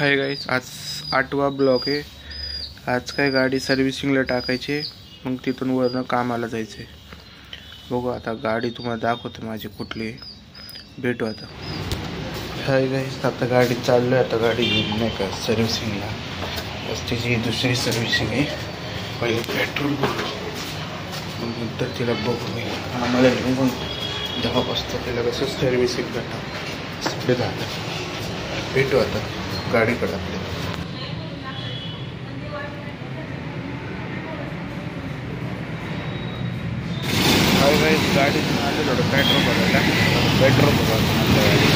Hi guys, आज 8वा block आहे। आज काय गाडी सर्व्हिसिंगला टाकायची, मग तिथून वरनं कामाला जायचं आहे। बघू आता गाडी तुम्हाला दाखवतो माझी कुठली आहे, भेटू आता। हाय गाईस, आता गाडी चाललोय, आता गाडी घेऊन नाही का सर्व्हिसिंगला। बस तिची दुसरी सर्व्हिसिंग आहे। पहिले पेट्रोल भरू, मग नंतर तिला बघू मी आम्हाला निघून 10 वाजता तिला कसं सर्व्हिसिंग करणार सगळं झालं। भेटू आता गाडीकडे आपल्या। हाय गाईस, गाडीतून आलं थोडं पेट्रोल भरायला, पेट्रोल भरायला आपल्या गाडी।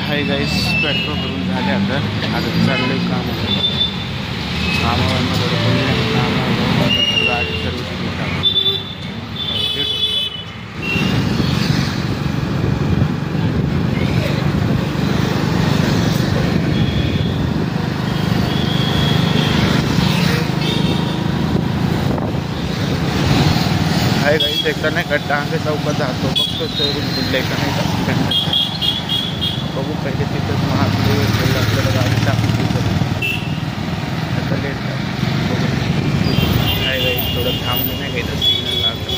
हाय गाईस, पेट्रोल भरून झाले आता चाललंय कामावर थोडं बोलूया, कामावर गाडी सर्व्हिसिंग टाकू। हाय गाईस, एकदा नाही का डांगे चौकात जातो, बघतो शोरूम कुठलं का नाही टाकलं। बघू पहिले तिथंच महादेव आपल्याला गाडी टाकून आता लेट बघू। हाय गाईस, थोडं थांबलं नाही काही तर सिग्नल लागतं।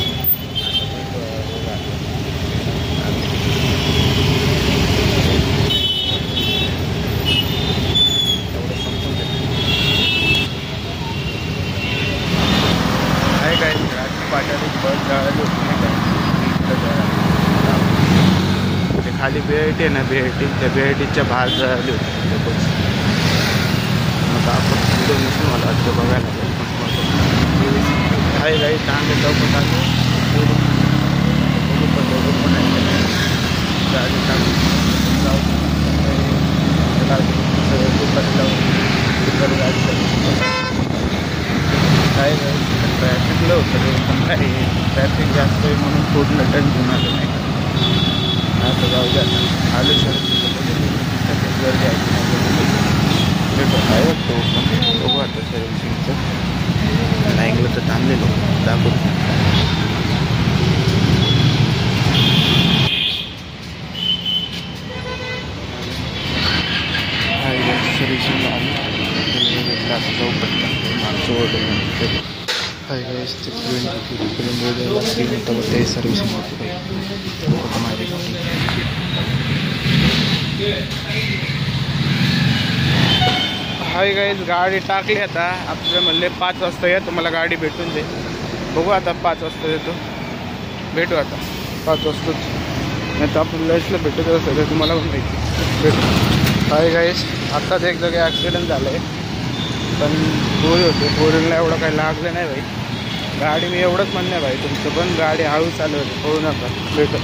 तेवढं संपून देतो। हाय गाईस, पाटाने बस जाळली होती नाही का, ते खाली BIT आहे ना, BIT त्या BITच्या बाहेर जळाली होती ते बस। मग आपण पुढे निघून मला वाटतं बघायला हाय गाईस, चांगले चौकात आलो, बघू पण बघू पण आहे गाडी टाकून जाऊ गाडी काय ट्रॅफिकला होतं पण नाही, ट्रॅफिक जास्त आहे म्हणून पूर्ण टन घेऊन आलं नाही का। आता जाऊ द्या, आलो सर गर्दी आहे काय वाटतं बघू आता सर्व्हिसिंगचं। ऐकलं तर थांबलेलो दाखवतो। सर्व्हिसिंगला आलो, आता जाऊ पडलं मागचं ऑर्डर। हाय गाईस, ते ते सर्व्हिसिंग होती माझी। हाय गाईस, गाडी टाकली आता, आपल्याला म्हणले 5 वाजता या, तुम्हाला गाडी भेटून जाईल। बघू आता 5 वाजता येतो, भेटू आता 5 वाजताच, नाही तर आपण लसला भेटत असेल तर तुम्हाला पण माहिती भेटू। हाय गाईस, आत्ताच एक जागी ॲक्सिडेंट झालं आहे, पण बोरी होते, बोरीला एवढं काही लागलं नाही भाई। गाडी मी एवढंच म्हणणं आहे भाई तुमचं, पण गाडी हळू चालवते, होऊ नका, भेटत।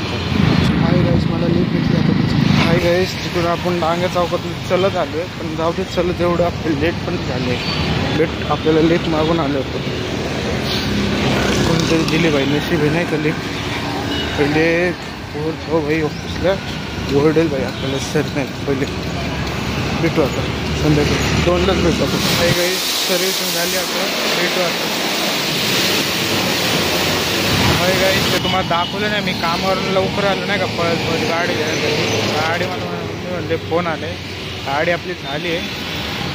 हाय गाईस, मला लेट भेटली आता। हाय गाईस, तिथून आपण डांगे चौकातून चलत आलो आहे, पण जाऊ देत चलत, एवढं आपलं लेट पण झाले। लेट आपल्याला लेट मागून आलं होतं, कोणतरी दिली भाई, नशीब आहे नाही का लेट। पहिले हो भाई ऑफिसला ओरडेल भाई आपल्याला, सर नाही पहिले। भेटू आता संध्याकाळी 2लाच भेटू आपण। काही काही सर्व्हिसिंग झाली आता, भेटू आता। हाय गाईस, ते तुम्हाला दाखवलं नाही मी, कामावरून लवकर आलो नाही का, पळत गाडी गाडी मला म्हणले फोन आले, गाडी आपली झाली आहे,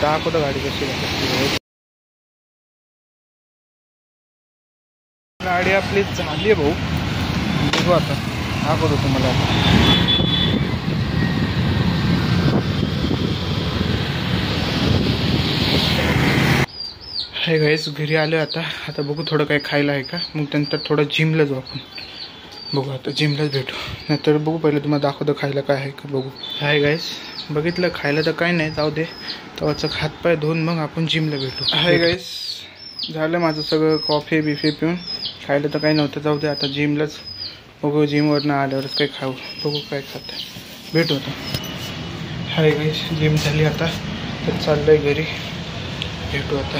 दाखवतो गाडी कशी आहे। गाडी आपली झाली आहे भाऊ, बघू आता दाखवतो तुम्हाला आता। हाय गाईस, घरी आलो आता बघू थोडं काही खायला आहे का, मग नंतर थोडं जिमला जाऊ आपण। बघू आता जिमलाच भेटू, नंतर बघू पहिले तुम्हाला दाखवतो खायला काय आहे का, बघू। हाय गाईस, बघितलं खायला तर काही नाही, जाऊ दे, तेव्हाचं हातपाय धुवून मग आपण जिमला भेटू। हाय गाईस, झालं माझं सगळं, कॉफी बिफी पिऊन, खायला तर काही नव्हतं, जाऊ दे आता जिमलाच बघू, जिमवरनं आल्यावरच काही खाऊ, बघू काय खातं, भेटू आता। हाय गाईस, जिम झाली आता, तर चाललंय घरी, भेटू आता।